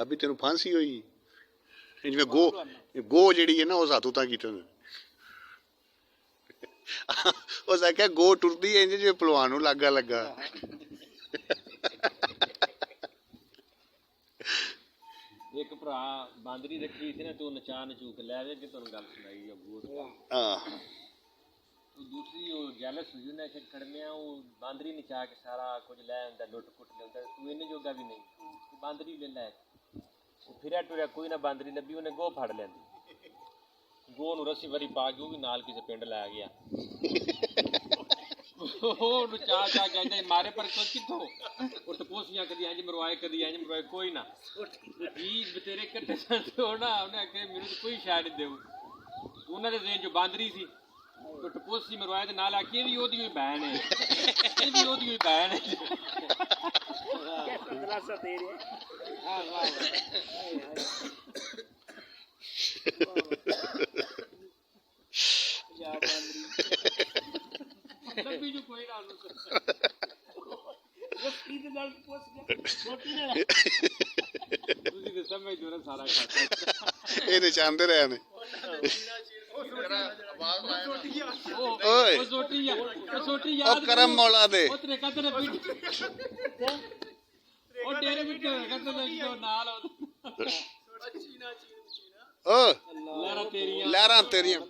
ਅਭੀ ਤੈਨੂੰ ਫਾਂਸੀ ਹੋਈ ਜਿਵੇਂ ਗੋ ਜਿਹੜੀ ਹੈ ਨਾ ਉਹ ਸਾਤੂ ਤਾਂ ਕੀਤਾ ਉਸ ਆਖਿਆ ਗੋ ਟੁਰਦੀ ਹੈ ਇੰਜ ਜਿਵੇਂ ਭਲਵਾਨ ਨੂੰ ਲੱਗਾ ਇੱਕ ਭਰਾ ਬਾਂਦਰੀ ਰੱਖੀ ਸੀ ਨਾ ਤੂੰ ਨਚਾ ਨਚੂਕ ਲੈ ਵੇ ਕਿ ਤੁਹਾਨੂੰ ਗੱਲ ਸੁਣਾਈ ਆ ਬਹੁਤ दूसरी वो जेलस हुई ना कि खड़मिया वो बांदरी नचा के सारा कुछ ले आंदा लुट कुट लेंदा तू इन्ने जोगा भी नहीं तू बांदरी ले लै फिर टुरिया कोई ना बांदरी लभी उन्हें गो फड़ लेंदी गो नूं रस्सी वरी पा के वो भी नाल किसी पिंड लै गया वो चा कहते मारे पर कोई किथों और टपोसियां कदी इंज मरवाए कोई ना जी तेरे कट्टे होना उन्हें आखे मेनू कोई शायद नहीं देऊ उन्होंने रेंज जो बांदरी सी तो टपोसी मरवाए नाल आखिए भी ओदी हुई बहन है ये भी ओदी हुई बहन है दिलासा दे रहे हां वाह या बांदरी मतलब भी जो कोई ना वो सीधे नाल पोस गया छोटी ना ਤੁਸੀਂ ਤੇ ਸਮਝ ਜੋ ਨਾ ਸਾਰਾ ਖਾਤਾ ਇਹ ਨਿਚਾਂਦੇ ਰਹੇ ਨੇ ਓਏ ਸੋਟੀ ਯਾਦ ਕਰਮ ਮੌਲਾ ਦੇ ਉਹ ਤੇਰੇ ਕਦਰੇ ਪਿੱਟ ਉਹ ਤੇਰੇ ਵਿੱਚ ਕਦਰੇ ਨਾਲ ਲਹਿਰਾਂ ਤੇਰੀਆਂ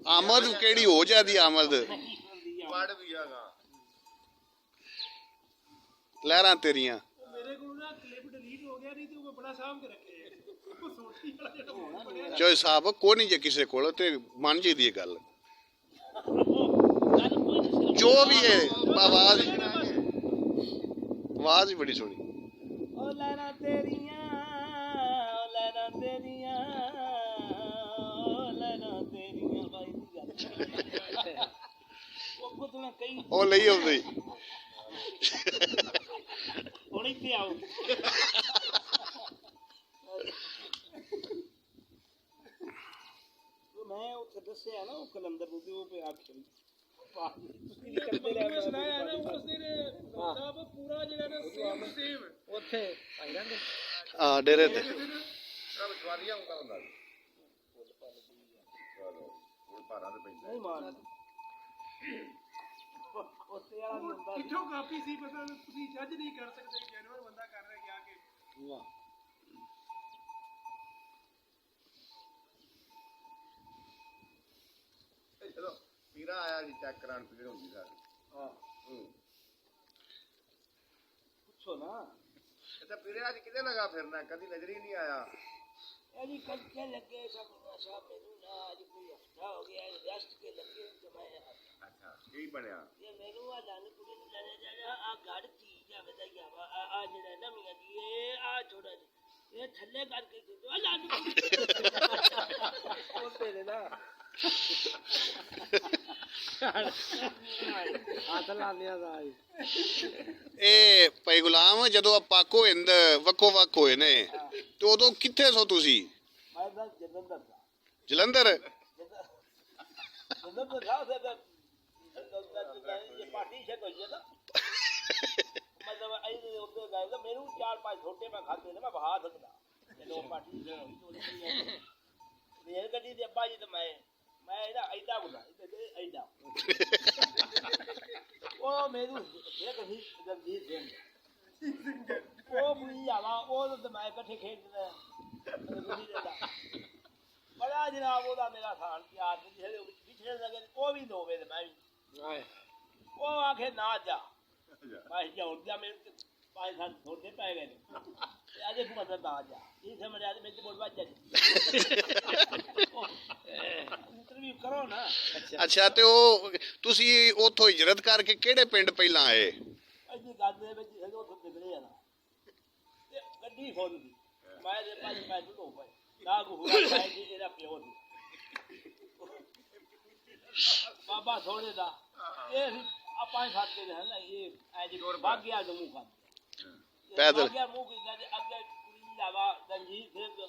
ਆਮਦ ਕਿਹੜੀ ਹੋ ਜਾਂਦੀ ਆਮਦ ਪੜ ਵੀ ਆਗਾ ਲਹਿਰਾਂ ਤੇਰੀਆਂ मेरे को ना क्लिप डिलीट हो गया नहीं तो वो बड़ा साम के रखे वो सोटी वाला जो ਚੋਏ ਸਾਹਿਬ ਕੋਈ ਨਹੀਂ ਜੇ ਕਿਸੇ ਕੋਲ ਤੇ ਮੰਨ ਜੀ ਦੀ ਗੱਲ ਜੋ ਵੀ ਹੈ ਆਵਾਜ਼ ਹੀ ਬੜੀ ਸੋਹਣੀ ओ लैना तेरियां भाई दी गल वो कुतना कई ਉਹ ਲਈ ਆਉਂਦੀ ਹੁਣ ਇੱਥੇ ਆਓ ਮੈਂ ਉਹ ਦੱਸਿਆ ਨਾ ਉਹ ਕਲੰਦਰ ਨੂੰ ਤੇ ਉਹ ਪੇ ਆਖਿਆ ਤੁਸੀਂ ਵੀ ਕਰਦੇ ਰਹੇ ਸੁਣਾਇਆ ਨਾ ਉਸ ਦਿਨ ਸਾਹਿਬ ਪੂਰਾ ਜਿਹੜਾ ਨਾ ਸੇਮ ਉੱਥੇ ਆਈ ਰਹਿੰਦੇ ਹਾਂ ਡੇਰੇ ਤੇ ਸਭ ਸਵਾਰੀਆਂ ਹੁੰਦਾ ਚਲੋ ਉਹ ਭਾਰਾਂ ਦੇ ਪੈਂਦਾ ਨਹੀਂ ਮਾਰ ਉੱਥੇ ਵਾਲਾ ਵੀ ਹੁੰਦਾ ਕਿੱਥੋਂ ਕਾਪੀ ਸੀ ਪਤਾ ਤੁਸੀਂ ਜੱਜ ਨਹੀਂ ਕਰ ਸਕਦੇ ਜੈਨੂਅਲ ਬੰਦਾ ਕਰ ਰਿਹਾ ਗਿਆ ਕਿ ਵਾਹ ਚਲੋ ਪੀਰਾ ਆਇਆ ਜੀ ਚੈੱਕ ਕਰਾਉਣ ਪੀਰ ਹੁੰਦੀ ਸਾਡੀ ਹਾਂ ਪੁੱਛੋ ਨਾ ਇਹ ਤਾਂ ਪੀਰੇ ਅੱਜ ਕਿਤੇ ਲਗਾ ਫਿਰਨਾ ਕਦੀ ਨਜ਼ਰ ਹੀ ਨਹੀਂ ਆਇਆ ਇਹ ਜੀ ਕੱਚੇ ਲੱਗੇ ਸਭ ਸਾਹਿਬ ਮੈਨੂੰ ਨਾ ਅੱਜ ਕੋਈ ਹਫਤਾ ਹੋ ਗਿਆ ਰੈਸਟ ਕੇ ਲੱਗੇ ਜਮਾਇਆ ਅੱਛਾ ਕੀ ਬਣਿਆ ਇਹ ਮੈਨੂੰ ਆ ਜਾਨ ਕੁੜੀ ਨੂੰ ਲੈ ਜਾ ਆ ਗੜ ਚੀਜ਼ ਆ ਵਧਾਈਆ ਆ ਜਿਹੜਾ ਨਾ ਮੀਆਂ ਜੀ ਇਹ ਆ ਛੋੜਾ ਇਹ ਥੱਲੇ ਕਰਕੇ ਦੇ ਦੋ ਆ ਜਾਨ ਉਹ ਤੇਰੇ ਨਾ ਹੱਥ ਲਾਉਂਦਿਆਂ ਦਾ ਇਹ ਭਾਈ ਗੁਲਾਮ ਜਦੋਂ ਆ ਪਾਕੋ ਹਿੰਦ ਵੱਖੋ ਵੱਖ ਹੋਏ ਨੇ ਤੇ ਉਦੋਂ ਕਿੱਥੇ ਸੋ ਤੁਸੀਂ ਮੈਂ ਤਾਂ ਜਲੰਧਰ ਦਾ ਜਲੰਧਰ जलंधर था ये पार्टी से कोई है ना मतलब ऐसे होते गए तो मेरे 4-5 छोटे में खाते ना मैं बहा सकता ये लोग पार्टी से ये गड्डी दे अब्बा जी तो मैं ना ऐदा बोला ऐदा ओ मेरू ये कभी जल्दी सिंह ओ बुई आवा ओ तो मैं इकट्ठे खेलते बड़ा जनाब ओदा मेरा थान प्यार पिछले लगे वो भी दो मेरे मैं वो आखे ना जा मैं जाऊं जा मेरे 5-7 छोटे पै गए आज एक मतलब ना जा ये समझ आ मेरे बोल बात जा इंटरव्यू करो ना ਅੱਛਾ ਤੇ ਉਹ ਤੁਸੀਂ ਉੱਥੋਂ ਹਿਜਰਤ ਕਰਕੇ ਕਿਹੜੇ ਪਿੰਡ ਪਹਿਲਾਂ ਆਏ ऐसी गल दे विच सगो तो निकले ना ते गड्डी खोल दी मैं दे पास पैसे लो पाए ना को हुआ है जी एदा प्यो सी बाबा थोड़े दा ये ਆਪਾਂ ਖਾਤੇ ਦੇ ਹਨ ਇਹ ਐਜ ਭਾਗ ਗਿਆ ਨੂੰ ਮੁਕਾ ਪੈਦਲ ਭਾਗ ਗਿਆ ਮੁਕ ਗਿਆ ਅੱਗੇ ਕੁੜੀ ਲਾਵਾ ਰਣਜੀਤ ਸਿੰਘ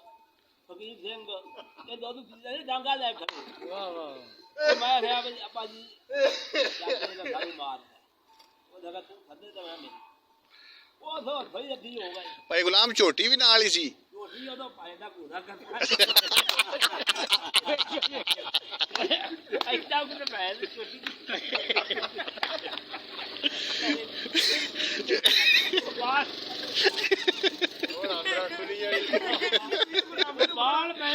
ਫਕੀਰ ਸਿੰਘ ਇਹ ਦੋਨੋਂ ਚੀਜ਼ਾਂ ਡਾਂਗਾ ਲੈ ਖੜੇ ਵਾਹ ਵਾਹ ਮੈਂ ਕਿਹਾ ਵੀ ਆਪਾਂ ਜੀ ਜਾਂਦੇ ਦਾ ਸਾਰੀ ਮਾਰ ਉਹ ਜਗ੍ਹਾ ਤੂੰ ਖੱਦੇ ਤਾਂ ਮੈਂ ਉਹ ਥੋੜ ਬਈ ਅੱਧੀ ਹੋ ਗਈ ਭਾਈ ਗੁਲਾਮ ਝੋਟੀ ਵੀ ਨਾਲ ਹੀ ਸੀ ਕੋਠੀ ਉਦੋਂ ਪਾਏ ਦਾ ਘੂਰਾ ਕਰਦਾ ਐਡਾ ਕੁ ਪੈ ਕੋਠੀ ਬਾਸ ਹੋਰ ਆਂਦਰਾ ਦੁਨੀਆ ਬਾਲ ਪੈ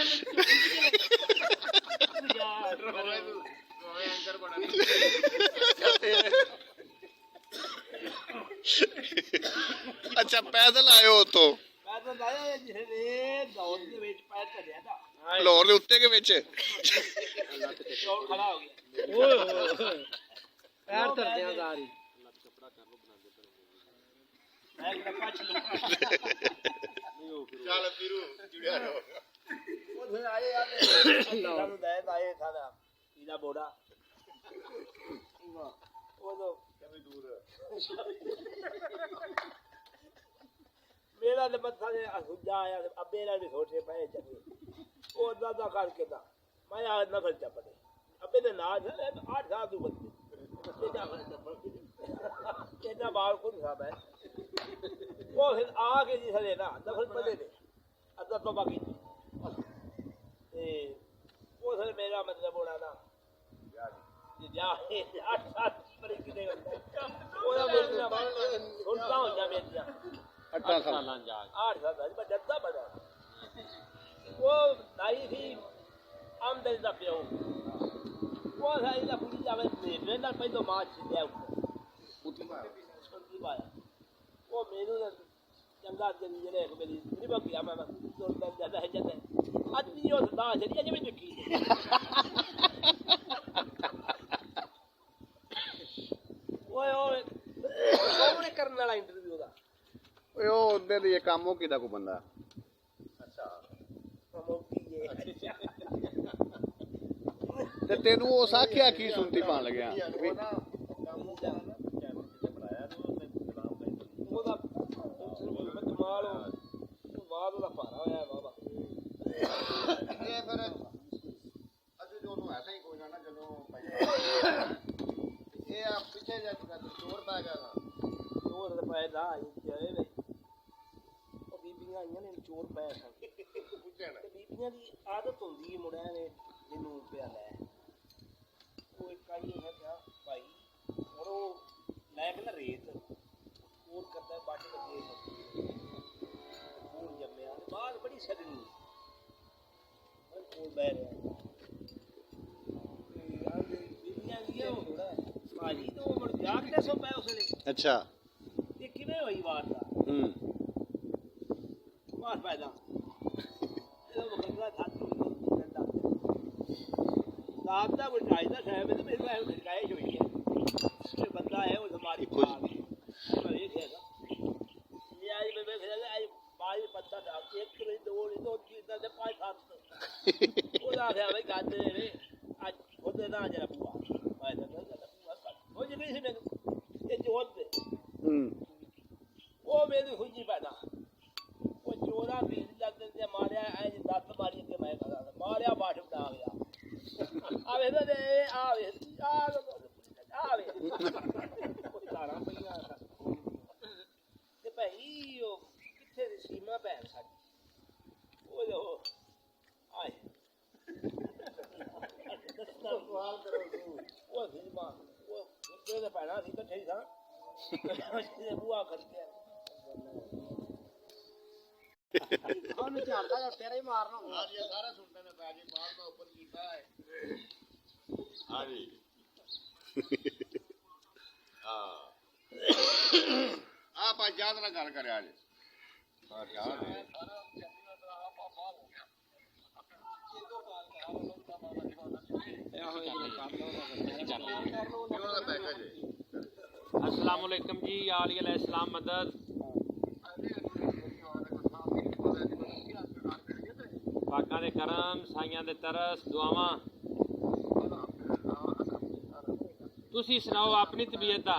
ਯਾਰ ਰੋਏ ਅੰਦਰ ਬਣਾ ਅੱਛਾ ਪੈਦਲ ਆਏ ਹੋ ਉੱਥੋਂ ਮੈਂ ਤਾਂ ਦਾਇਆ ਜਿਹੜੇ ਦੌੜ ਦੇ ਵਿੱਚ ਪੈਰ ਧਰਿਆ ਦਾ ਲਾਹੌਰ ਦੇ ਉੱਤੇ ਕੇ ਵਿੱਚ ਚੌਲ ਖੜਾ ਹੋ ਗਿਆ ਓਏ ਹੋਏ ਪੈਰ ਧਰਦਿਆਂ ਸਾਰੀ ਮੈਂ ਕਿਹਾ ਪਛ ਲੋ ਚੱਲ ਫਿਰੂ ਜੁੜਿਆ ਰਹੋ ਉਹ ਫਿਰ ਆਏ ਯਾਰ ਸਾਨੂੰ ਦੇ ਦਾਏ ਸਾਡਾ ਇਹਦਾ ਬੋੜਾ ਉਹ ਤੋਂ ਕभी दूर ਮੇਰਾ ਤੇ ਮੱਥਾ ਦੇ ਹੁਜਾ ਆਇਆ ਅੱਬੇ ਨਾਲ ਵੀ ਛੋਟੇ ਪਏ ਚੱਲੇ ਉਹ ਦਾਦਾ ਕਰਕੇ ਦਾ ਮੈਂ ਆ ਨਫਲ ਚੱਪਦੇ ਅੱਬੇ ਦੇ ਨਾਲ 8 ਸਾਲ ਤੋਂ ਬੱਚੇ ਇਹਦਾ ਬਾਲ ਕੋਲ ਸਾਬ ਹੈ ਉਹ ਫਿਰ ਆ ਕੇ ਜੀ ਸਲੇ ਨਾ ਨਫਲ ਪੜੇ ਨੇ ਅੱਧਾ ਤੋਂ ਬਾਕੀ ਤੇ ਉਹ ਸਰ ਮੇਰਾ ਮਤਲਬ ਹੋਣਾ ਨਾ ਜਾ 8 ਸਾਲ ਪਰੇ ਕਿਤੇ ਉਹਦਾ ਮੇਰਾ ਸੁਣਦਾ ਹੋ ਜਾ ਮੇਰੀਆਂ 8 ਸਾਲਾਂ ਜਾ 8 साल मैं जद्दा बड़ा वो दाई थी आमदनी का प्यो वो सारी का पूरी जावे मेरे ना पहले मां छिड़या बुद्धि मार सुनती पाया वो मेनू चंगा दिन जेड़े एक मेरी नहीं बकिया मैं तो ज्यादा है जद आदमी वो दा चली अजे भी चुकी ओए ओए कौन करने वाला इंटरव्यू दा ਓਏ ਉਹ ਉਹਦੇ ਦੀ ਕੰਮ ਉਹ ਕਿਦਾ ਕੋ ਬੰਦਾ ਤੇ ਤੈਨੂੰ ਉਹ ਸਾਖਿਆ ਕੀ ਸੁਣਤੀ ਪਾਣ ਲੱਗਿਆ ਵੀ ਉਹਦਾ ਕਮਾਲ ਉਹ ਬਾਅਦ ਉਹਦਾ ਭਾਰਾ ਹੋਇਆ ਬਾਬਾ ਇਹ ਫਿਰ ਅੱਜ ਜੋ ਨੂੰ ਐਸਾ ਹੀ ਕੋਈ ਨਾ ਜਦੋਂ ਇਹ ਆ ਪਿੱਛੇ ਜਾ ਕੇ ਚੋਰ ਪੈ ਗਿਆ ਨਾ ਚੋਰ ਦੇ ਪੈ ਦਾ ਆਈ ਜਾਏ ਵੇ ਉਹ ਬੀਬੀਆਂ ਆਈਆਂ ਨੇ ਚੋਰ ਪੈ ਸਨ ਪੁੱਛਣ ਤੇ ਬੀਬੀਆਂ ਦੀ ਆਦਤ ਹੁੰਦੀ ਹੈ ਮੁੰਡਿਆਂ ਨੇ ਜਿਹਨੂੰ ਪਿਆ ਲੈ ਉਹ ਇੱਕ ਆਈ ਹੈ ਕਿਹਾ ਭਾਈ ਔਰ ਉਹ ਲੈ ਕੇ ਨਾ ਰੇਤ ਕੋਰ ਕਰਦਾ ਬਾਟੀ ਲੱਗੇ ਕੋਰ ਜੰਮਿਆ ਤੇ ਬਾਅਦ ਬੜੀ ਸਗਣੀ ਉਹ ਕੋਲ ਬਹਿ ਰਿਹਾ ਤੇ ਯਾਰ ਬੀਬੀਆਂ ਦੀਆਂ ਭਾਜੀ ਤੋਂ ਮੁੜ ਜਾਗਦੇ ਸੋ ਪੈ ਉਸਨੇ ਅੱਛਾ ਇਹ ਕਿਵੇਂ ਹੋਈ ਵਾਰ ਦਾ ਹੂੰ ਮਾਰ ਪੈਦਾ ਇਹ ਬਖੰਗਾ ਥਾਤੂ ਡੰਡਾ ਦਾਬ ਦਾ ਬਟਾਈ ਦਾ ਸਾਹਿਬ ਤੇ ਮੇਰੇ ਕੋਲ ਖੜਕਾਏ ਹੋਈ ਹੈ ਇਹ ਬੰਦਾ ਹੈ ਉਹ ਹਮਾਰੀ ਦੇਖੋ ਜੀ। ਮੈਂ ਇਹ ਕਹੇਗਾ ਇਹ ਆਈ ਮੈਂ ਕਹੇਗਾ ਆਈ ਬਾਈ ਪੱਤਾ ਦਾ ਇੱਕ ਨਹੀਂ ਦੋ ਨਹੀਂ ਦੋ ਚੀਜ਼ਾਂ ਦੇ 5-7 ਉਹਦਾ ਆਖਿਆ ਬਈ ਗੱਦ ਨੇ ਅੱਜ ਉਹਦੇ ਨਾਲ ਜਰਾ ਬੁਆ ਮੈਂ ਤਾਂ ਉਹ ਜਿਹੜੀ ਸੀ ਮੈਨੂੰ ਇਹ ਜੋਤ ਦੇ ਹੂੰ ਉਹ ਮੇਰੀ ਖੁੱਜੀ ਪੈਦਾ ਉਹ ਚੋਰਾ ਬੀਜ ਲੱਗਦੇ ਤੇ ਮਾਰਿਆ ਐ ਦੱਤ ਮਾਰੀ ਕੇ ਮੈਂ ਕਹਾਂ ਮਾਰਿਆ ਬਾਠ ਉਡਾ ਗਿਆ ਆਵੇ ਨਾ ਦੇ ਆਵੇ ਆਵੇ ਤਾਰਾਂ ਪਈਆਂ ਤੇ ਭਾਈ ਉਹ ਕਿੱਥੇ ਦੀ ਸੀਮਾ ਭੈਣ ਸਾਡੀ ਉਹ ਜੋ ਆਏ ਸਵਾਲ ਕਰੋ ਤੂੰ ਉਹ ਸੀਮਾ ਉਹ ਉੱਤੇ ਦੇ ਪੈਣਾ ਸੀ ਇਕੱਠੇ ਹੀ ਸਾਂ ਜਿਹਨੇ ਬੂਆ ਕਰਕੇ ਉਹਨੂੰ ਝਾੜਦਾ ਜਾਂ ਤੇਰਾ ਹੀ ਮਾਰਨਾ ਹੁੰਦਾ ਅੱਜ ਇਹ ਸਾਰੇ ਸੁਣਦੇ ਨੇ ਪੈ ਜੀ ਬਾਹਰ ਦਾ ਉੱਪਰ ਕੀਤਾ ਹੈ ਹਾਂ ਜੀ ਆਪਾਂ ਯਾਦ ਨਾਲ ਗੱਲ ਕਰਿਆ ਅੱਜ ਹਾਂ ਯਾਦ ਹੈ ਉਹਨਾਂ ਦਾ ਪੈਕੇਜ ਹੈ अस्सलाम वालेकुम जी आली अलैहिस्सलाम मदद पाकां दे करम साइयां दे तरस दुआवां तुसी सुनाओ अपनी तबीयत दा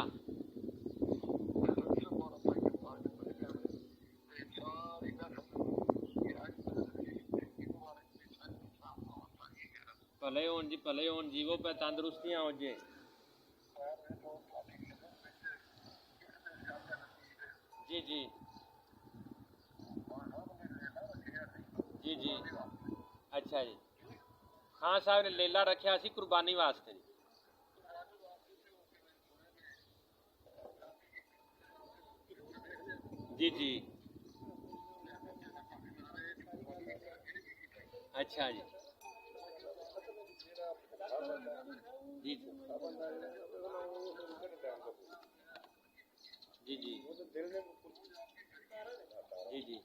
भले होन जी वो पे तंदुरुस्तियां हो जे जी जी ਜੀ ਜੀ ਅੱਛਾ ਜੀ ਖਾਨ ਸਾਹਿਬ ਨੇ ਲੇਲਾ ਰੱਖਿਆ ਸੀ ਕੁਰਬਾਨੀ ਵਾਸਤੇ ਜੀ ਜੀ अच्छा जी जी जी जी जी जी